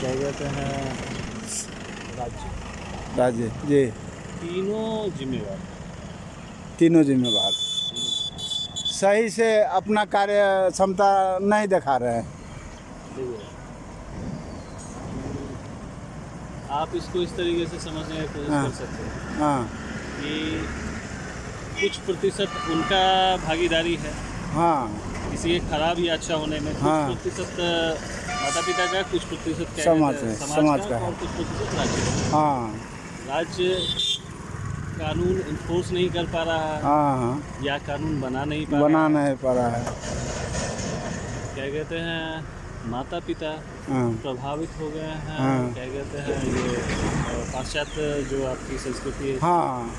क्या कहते हैं, राज्य। राज्य जी, तीनों जिम्मेवार। तीनों जिम्मेवार सही से अपना कार्य क्षमता नहीं दिखा रहे हैं। देखिए, आप इसको इस तरीके से समझने की कोशिश हाँ। कर सकते हैं हाँ कि कुछ प्रतिशत उनका भागीदारी है हाँ किसी के खराब या अच्छा होने में, कुछ हाँ। प्रतिशत माता पिता का, कुछ प्रतिशत क्या समाज कहते हैं, है, समाज समाज का, का है। और कुछ प्रतिशत राज्य का। हाँ राज्य कानून इन्फोर्स नहीं कर पा रहा है हाँ हाँ, या कानून बना नहीं पा बना रहा है। नहीं पा रहा है। क्या कहते हैं, माता पिता हाँ प्रभावित हो गए हैं। हाँ। क्या कहते हैं, ये पाश्चात्य जो आपकी संस्कृति है, हाँ,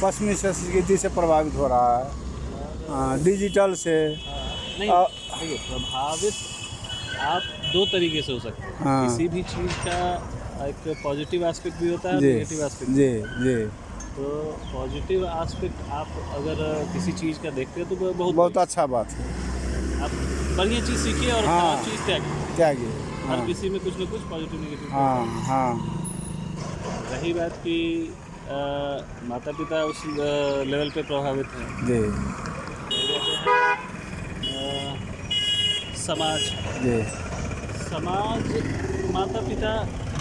पश्चिमी संस्कृति से प्रभावित हो रहा है। हाँ, डिजिटल से। नहीं, अ- देखिए, प्रभावित आप दो तरीके से हो सकते हैं। हाँ। किसी भी चीज़ का एक पॉजिटिव एस्पेक्ट भी होता है और जी नेगेटिव एस्पेक्ट। जी जी, तो पॉजिटिव एस्पेक्ट आप अगर किसी चीज़ का देखते हैं तो वो बहुत अच्छा बात है। आप बढ़िया चीज़ सीखिए और हाँ। खराब चीज़ त्यागिए। त्यागी। हर हाँ किसी में कुछ ना कुछ पॉजिटिव नेगेटिव। हाँ हाँ रही बात कि माता पिता उस लेवल पे प्रभावित हैं। जी समाज जी। समाज माता पिता,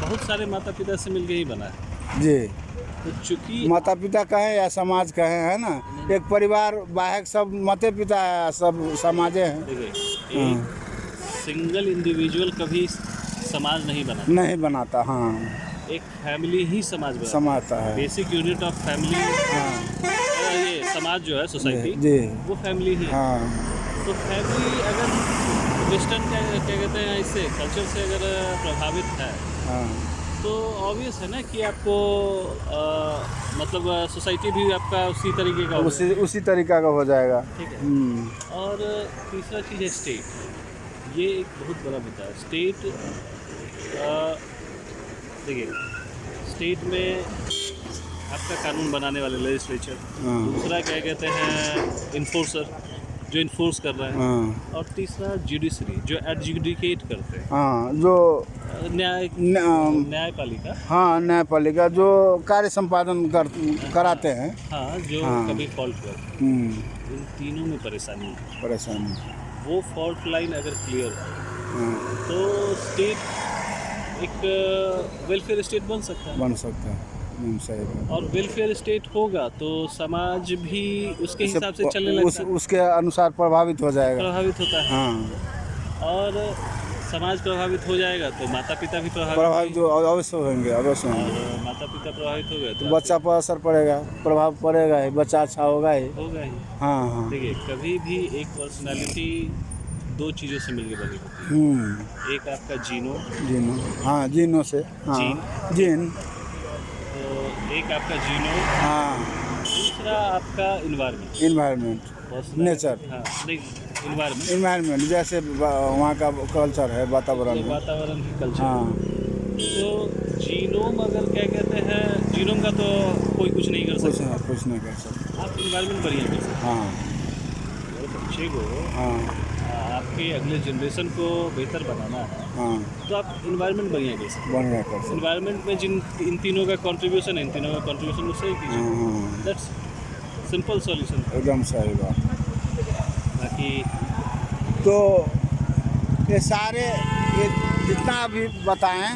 बहुत सारे माता पिता से मिलके ही बना है। जी, तो चूंकि माता पिता कहें या समाज कहें, है ना, एक परिवार बाहर सब माता पिता है, सब समाजे हैं। देखिए, एक सिंगल इंडिविजुअल कभी समाज नहीं बना। नहीं बनाता। हाँ, एक फैमिली ही समाज बना। समाता है। बेसिक यूनिट ऑफ फैमिली, हाँ ये समाज जो है, सोसाइटी, जी। वो फैमिली ही है। हाँ तो फैमिली अगर वेस्टर्न क्या कहते हैं, इससे कल्चर से अगर प्रभावित है, हाँ तो ऑब्वियस है ना कि आपको मतलब सोसाइटी भी आपका उसी तरीके का होगा। उसी तरीका का हो जाएगा। ठीक है। और तीसरा चीज़ है स्टेट। ये एक बहुत बड़ा मुद्दा है। स्टेट, देखिए, स्टेट में आपका कानून बनाने वाले लेजिस्लेचर, हाँ। दूसरा क्या कहते हैं इन्फोर्सर, जो इन्फोर्स कर रहा है, हाँ और तीसरा जुडिशरी, जो एडजुडिकेट करते हैं, हाँ, जो न्यायपालिका। हाँ, न्यायपालिका जो कार्य संपादन कराते हैं। हाँ, जो हाँ। कभी फॉल्ट करते हैं। इन तीनों में परेशानी है। परेशानी। वो फॉल्ट लाइन अगर क्लियर है हाँ, तो स्टेट एक वेलफेयर स्टेट बन सकता है। बन सकता है। सही बात। और वेलफेयर स्टेट होगा तो समाज भी उसके हिसाब से चलने लगता है, उसके अनुसार प्रभावित हो जाएगा। प्रभावित होता है। हाँ, और समाज प्रभावित हो जाएगा तो माता पिता भी प्रभावित अवश्य होंगे, अवश्य होंगे। और माता पिता प्रभावित हो गए तो बच्चा पर असर पड़ेगा, प्रभाव पड़ेगा ही, बच्चा अच्छा होगा ही। होगा ही। हाँ हाँ। देखिए, कभी भी एक पर्सनालिटी दो चीज़ों से मिलकर बनी होती है। एक आपका जीनो। हाँ, जीनो से। हाँ, जीन। तो एक आपका जीनो, हाँ, दूसरा आपका इन्वायरमेंट, इन्वायरमेंट, नेचर। हाँ, नहीं, इन्वायरमेंट, इन्वायरमेंट जैसे वहाँ का कल्चर है, वातावरण है। वातावरण की कल्चर। हाँ तो जीनोम अगर क्या कहते हैं, जीनोम का तो कोई कुछ नहीं कर सकता। कुछ नहीं कर सकते। आप इन्वायरमेंट बढ़िया कर सकते हाँ हैं। अगर बच्चे को, हाँ आपके अगले जनरेशन को बेहतर बनाना है, हाँ, तो आप इन्वायरमेंट बढ़िया कर सकते हैं। बढ़िया कर सकते। इन्वायरमेंट में इन तीनों का कंट्रीब्यूशन है, इन तीनों का कंट्रीब्यूशन उससे ही कीजिए। हाँ, दैट्स सिंपल सॉल्यूशन। एकदम सही बात। बाकी तो ये सारे, ये जितना भी बताएं,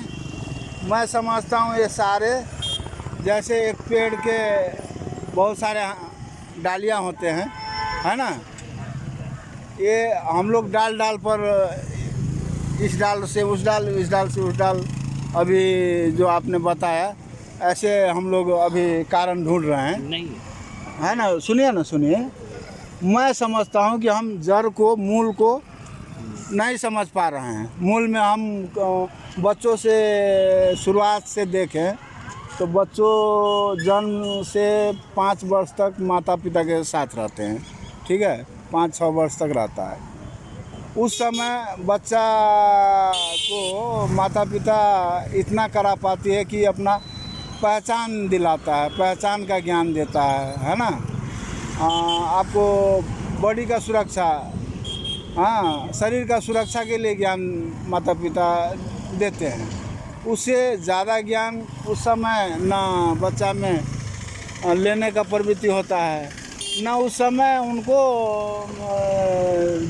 मैं समझता हूँ ये सारे, जैसे एक पेड़ के बहुत सारे डालियाँ होते हैं, है ना, ये हम लोग डाल डाल पर, इस डाल से उस डाल, इस डाल से उस डाल, अभी जो आपने बताया, ऐसे हम लोग अभी कारण ढूंढ रहे हैं, नहीं, है ना। सुनिए ना, सुनिए, मैं समझता हूँ कि हम जड़ को, मूल को नहीं समझ पा रहे हैं। मूल में हम बच्चों से शुरुआत से देखें तो बच्चों जन्म से 5 वर्ष तक माता पिता के साथ रहते हैं, ठीक है, 5-6 वर्ष तक रहता है। उस समय बच्चा को माता पिता इतना करा पाती है कि अपना पहचान दिलाता है, पहचान का ज्ञान देता है ना। आपको बॉडी का सुरक्षा, हाँ, शरीर का सुरक्षा के लिए ज्ञान माता पिता देते हैं। उससे ज़्यादा ज्ञान उस समय ना बच्चा में लेने का प्रवृत्ति होता है, ना उस समय उनको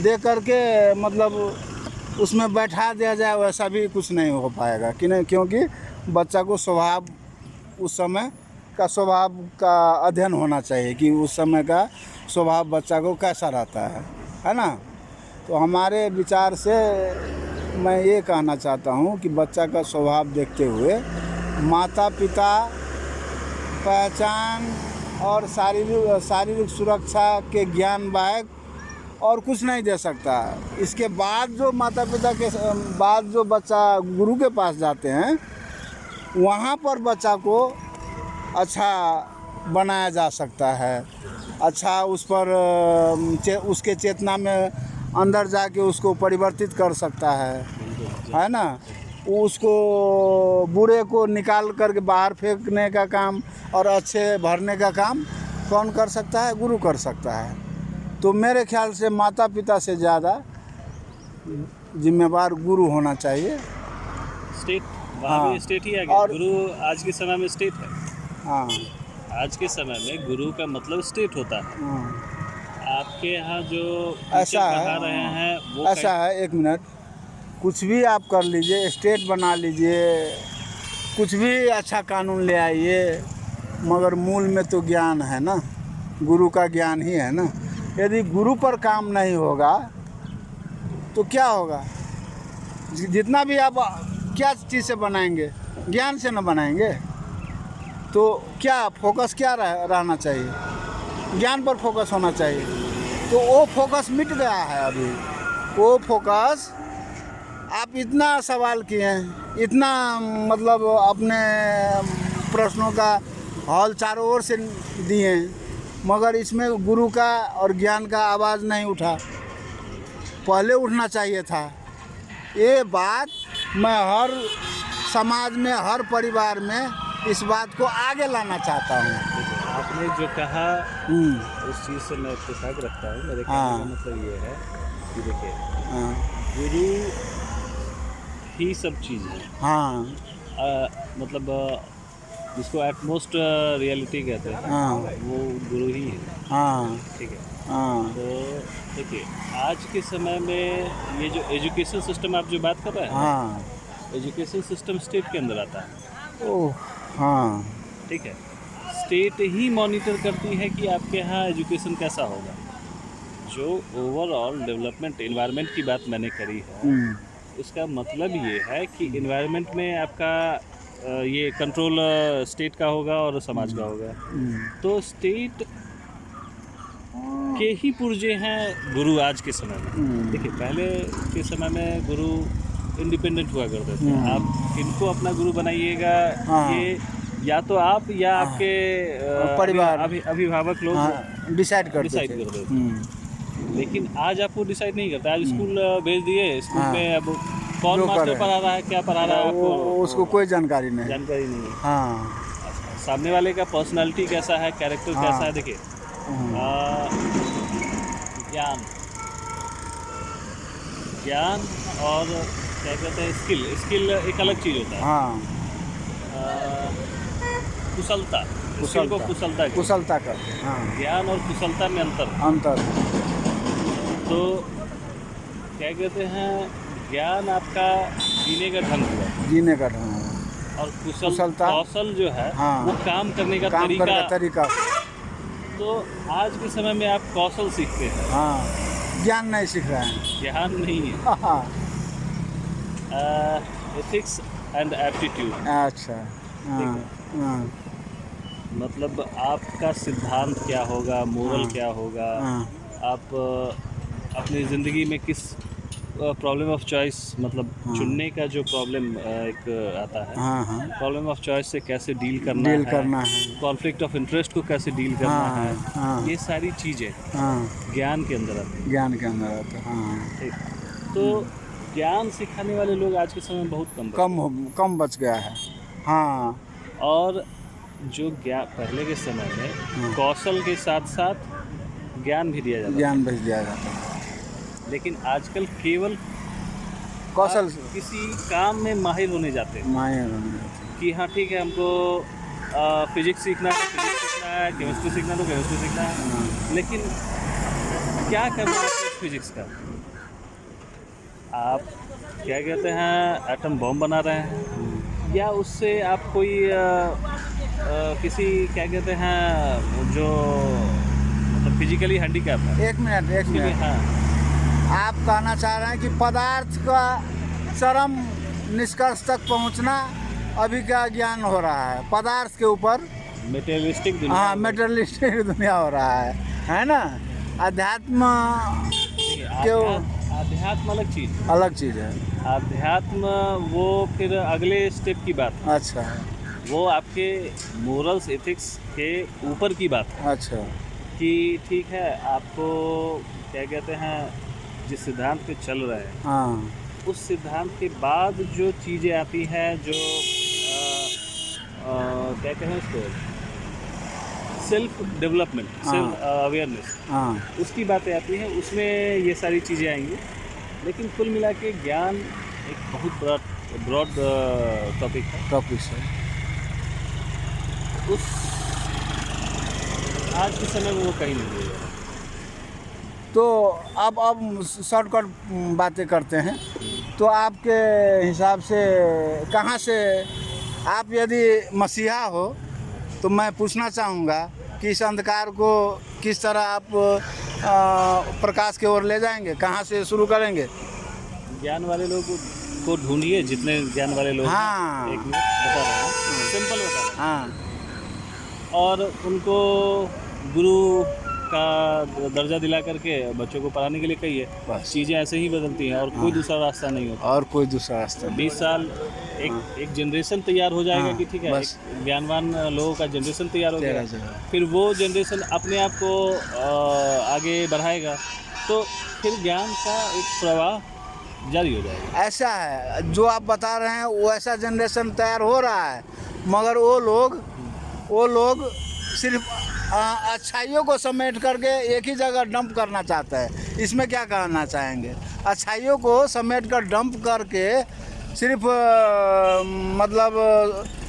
दे करके मतलब उसमें बैठा दिया जाए, वैसा भी कुछ नहीं हो पाएगा कि नहीं, क्योंकि बच्चा को स्वभाव उस समय का स्वभाव का अध्ययन होना चाहिए कि उस समय का स्वभाव बच्चा को कैसा रहता है ना। तो हमारे विचार से मैं ये कहना चाहता हूँ कि बच्चा का स्वभाव देखते हुए माता पिता पहचान और शारीरिक सुरक्षा के ज्ञान बायक और कुछ नहीं दे सकता। इसके बाद जो माता पिता के बाद जो बच्चा गुरु के पास जाते हैं, वहाँ पर बच्चा को अच्छा बनाया जा सकता है, अच्छा उस पर उसके चेतना में अंदर जाके उसको परिवर्तित कर सकता है ना। उसको बुरे को निकाल करके बाहर फेंकने का काम और अच्छे भरने का काम कौन कर सकता है? गुरु कर सकता है। तो मेरे ख्याल से माता पिता से ज़्यादा जिम्मेवार गुरु होना चाहिए। स्टेट, वहाँ भी स्टेट ही आ गया। गुरु आज के समय में स्टेट है। हाँ, आज के समय में गुरु का मतलब स्टेट होता है। हाँ। आपके यहाँ जो ऐसा पढ़ा रहे हैं वो ऐसा है, एक मिनट, कुछ भी आप कर लीजिए, स्टेट बना लीजिए, कुछ भी अच्छा कानून ले आइए, मगर मूल में तो ज्ञान है ना, गुरु का ज्ञान ही है ना। यदि गुरु पर काम नहीं होगा तो क्या होगा? जितना भी आप क्या चीज़ से बनाएंगे, ज्ञान से न बनाएंगे तो क्या फोकस क्या रहना चाहिए? ज्ञान पर फोकस होना चाहिए। तो वो फोकस मिट गया है अभी। वो फोकस, आप इतना सवाल किए हैं, इतना मतलब अपने प्रश्नों का हल चारों ओर से दिए हैं, मगर इसमें गुरु का और ज्ञान का आवाज़ नहीं उठा। पहले उठना चाहिए था। ये बात मैं हर समाज में, हर परिवार में इस बात को आगे लाना चाहता हूँ। आपने जो कहा उस चीज़ से मैं इत्तेफाक रखता हूँ। मेरे कहने का मतलब ये है कि देखिए, गुरु ही सब चीज़ है। हाँ, मतलब जिसको एटमोस्ट रियलिटी कहते हैं, वो गुरु ही है। हाँ, ठीक है। हाँ। तो देखिए, आज के समय में ये जो एजुकेशन सिस्टम आप जो बात कर रहे हैं, हाँ, एजुकेशन सिस्टम स्टेट के अंदर आता है। ओह, हाँ, ठीक है। स्टेट ही मॉनिटर करती है कि आपके यहाँ एजुकेशन कैसा होगा। जो ओवरऑल डेवलपमेंट एनवायरनमेंट की बात मैंने करी है, उसका मतलब ये है कि एनवायरनमेंट में आपका ये कंट्रोल स्टेट का होगा और समाज का होगा। तो स्टेट के ही पुर्जे हैं गुरु आज के समय में। देखिए, पहले के समय में गुरु इंडिपेंडेंट हुआ करते थे। आप किनको अपना गुरु बनाइएगा, ये या तो आप या आपके परिवार, अभिभावक लोग डिसाइड कर देते थे। लेकिन आज आपको डिसाइड नहीं करता। आज स्कूल भेज दिए, स्कूल में अब कौन मास्टर पढ़ा रहा है, क्या पढ़ा रहा है, आपको उसको कोई जानकारी नहीं है। हाँ, सामने वाले का पर्सनालिटी कैसा है, कैरेक्टर कैसा है। देखिए, ज्ञान और क्या कहते हैं, स्किल एक अलग चीज़ होता है। हाँ, कुशलता कुशलता का, हाँ। ज्ञान और कुशलता में अंतर। तो क्या कहते हैं, ज्ञान आपका जीने का ढंग हुआ, और कुशलता कौशल जो है, वो काम करने का तरीका। तो आज के समय में आप कौशल सीखते हैं, हाँ, ज्ञान नहीं सीख रहे हैं। ज्ञान नहीं है। Ethics and aptitude. अच्छा, मतलब आपका सिद्धांत क्या होगा, मोरल क्या होगा, आप अपनी ज़िंदगी में किस प्रॉब्लम ऑफ चॉइस, मतलब चुनने का जो प्रॉब्लम एक आता है, प्रॉब्लम ऑफ चॉइस से कैसे डील करना है, कॉन्फ्लिक्ट ऑफ इंटरेस्ट को कैसे डील करना है, ये सारी चीज़ें ज्ञान के अंदर आती हैं। ठीक। तो ज्ञान सिखाने वाले लोग आज के समय में बहुत कम बच गया है। हाँ, और जो ज्ञान पहले के समय में कौशल के साथ साथ ज्ञान भी दिया जाता है। लेकिन आजकल केवल कौशल आप किसी काम में माहिर होने जाते हैं माहिर कि हाँ ठीक है, हमको फिजिक्स सीखना है तो फिजिक्स सीखना है, केमिस्ट्री सीखना है तो केमिस्ट्री सीखना है, लेकिन क्या करना है फिजिक्स का? आप क्या कहते हैं, एटम बम बना रहे हैं, या उससे आप कोई किसी क्या कहते हैं जो मतलब फिजिकली हैंडीकैप है, एक मिनट उसके लिए, हाँ आप कहना चाह रहे हैं कि पदार्थ का चरम निष्कर्ष तक पहुंचना अभी का ज्ञान हो रहा है, पदार्थ के ऊपर। मेटेरियलिस्टिक दुनिया। हाँ, मेटेरियलिस्टिक दुनिया हो रहा है ना। अध्यात्म क्यों? अध्यात्म अलग चीज़, अलग चीज़ है। अध्यात्म वो फिर अगले स्टेप की बात है, अच्छा वो आपके मोरल्स एथिक्स के ऊपर की बात है अच्छा। कि ठीक है, आपको क्या कहते हैं, जिस सिद्धांत पे चल रहे हैं हाँ उस सिद्धांत के बाद जो चीज़ें आती हैं, जो क्या कहें उसको, सेल्फ डेवलपमेंट, सेल्फ अवेयरनेस, हाँ उसकी बातें आती हैं, उसमें ये सारी चीज़ें आएंगी। लेकिन कुल मिला के ज्ञान एक बहुत ब्रॉड टॉपिक है। टॉपिक है। उस आज के समय में वो कहीं नहीं मिलेगा। तो अब शॉर्टकट बातें करते हैं। तो आपके हिसाब से कहाँ से, आप यदि मसीहा हो तो मैं पूछना चाहूँगा कि इस अंधकार को किस तरह आप प्रकाश की ओर ले जाएंगे, कहाँ से शुरू करेंगे? ज्ञान वाले लोग को ढूंढिए, जितने ज्ञान वाले लोग हाँ। हैं, एक मिनट बता रहा हूँ, सिंपल बता रहा हूँ, हाँ और उनको गुरु का दर्जा दिला करके बच्चों को पढ़ाने के लिए कहिए। बस। चीज़ें ऐसे ही बदलती हैं और कोई दूसरा रास्ता नहीं होता। और कोई दूसरा रास्ता नहीं। 20 साल एक जनरेशन तैयार हो जाएगा हाँ, कि ठीक है, बस। एक ज्ञानवान लोगों का जनरेशन तैयार हो गया, तेरा जगह। फिर वो जनरेशन अपने आप को आगे बढ़ाएगा, तो फिर ज्ञान का एक प्रवाह जारी हो जाएगा। ऐसा है जो आप बता रहे हैं, वो ऐसा जनरेशन तैयार हो रहा है, मगर वो लोग सिर्फ अच्छाइयों को समेट करके एक ही जगह डंप करना चाहता है। इसमें क्या कहना चाहेंगे? अच्छाइयों को समेट कर डंप करके सिर्फ मतलब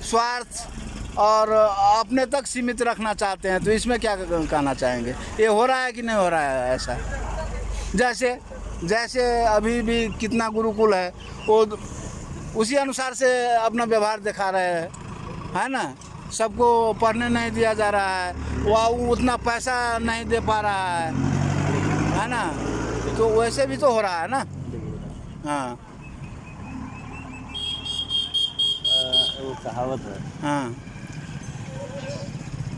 स्वार्थ और अपने तक सीमित रखना चाहते हैं, तो इसमें क्या कहना चाहेंगे? ये हो रहा है कि नहीं हो रहा है ऐसा? जैसे अभी भी कितना गुरुकुल है, वो उसी अनुसार से अपना व्यवहार दिखा रहे हैं, है ना। सबको पढ़ने नहीं दिया जा रहा है, वह उतना पैसा नहीं दे पा रहा है ना। तो वैसे भी तो हो रहा है ना। हाँ वो कहावत है, हाँ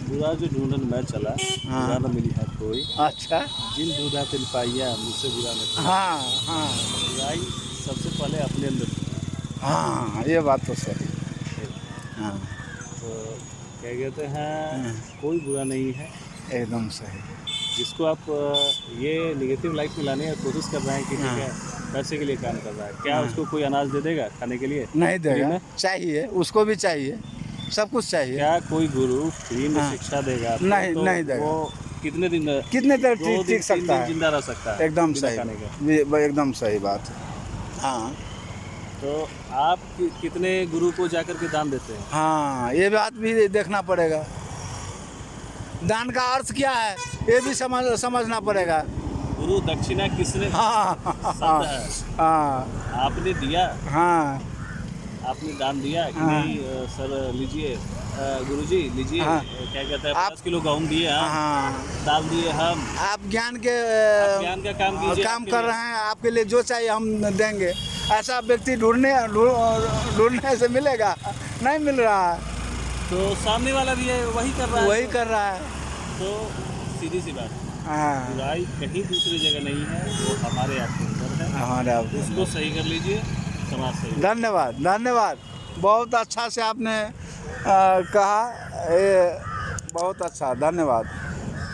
बुरा जो ढूंढन मैं चला, हाँ। बुरा न मिली है कोई, अच्छा। जिन ढूंढा तिल पाइया, मुझसे बुरा न कोई। हाँ हाँ बुराई सबसे पहले अपने अंदर थी। हाँ, ये बात तो सही। हाँ तो क्या कहते हैं, हाँ। कोई बुरा नहीं है। एकदम सही। जिसको आप ये नेगेटिव लाइफ में लाने की कोशिश कर रहे हैं कि ठीक है, पैसे के लिए काम कर रहा है, क्या उसको कोई अनाज दे देगा खाने के लिए? नहीं फ्री देगा, में? चाहिए, उसको भी चाहिए, सब कुछ चाहिए। क्या कोई गुरु फ्री में हाँ। शिक्षा देगा आपको? नहीं, तो नहीं देगा। वो कितने दिन देर 2 दिन, टिक 3 सकता दिन है? जिंदा रह सकता है एकदम बिना सही, खाने के। एकदम सही बात है। हाँ तो आप कितने गुरु को जाकर के दान देते हैं? हाँ, ये बात भी देखना पड़ेगा। दान का अर्थ क्या है, ये भी समझना पड़ेगा। गुरु दक्षिणा किसने हाँ शब्द है, हाँ आपने दिया, हाँ आपने दान दिया कि हाँ। नहीं, सर लीजिए, गुरुजी लीजिए, हाँ। क्या कहते हैं, 5 किलो गेहूँ दिए, हाँ, हाँ। दाल दिए हम। आप ज्ञान के आप ज्ञान का काम कीजिए, काम आपके कर लिए। रहे हैं, आपके लिए जो चाहिए हम देंगे। ऐसा व्यक्ति ढूंढने से मिलेगा? नहीं मिल रहा है। तो सामने वाला भी है, वही कर रहा है, वही कर रहा है। तो सीधी सी बात, हाँ बुराई कहीं दूसरी जगह नहीं है, वो हमारे आपके अंदर है। हमारे आप उसको सही कर लीजिए, समाज सही। धन्यवाद धन्यवाद, बहुत अच्छा से आपने कहा, ये बहुत अच्छा, धन्यवाद।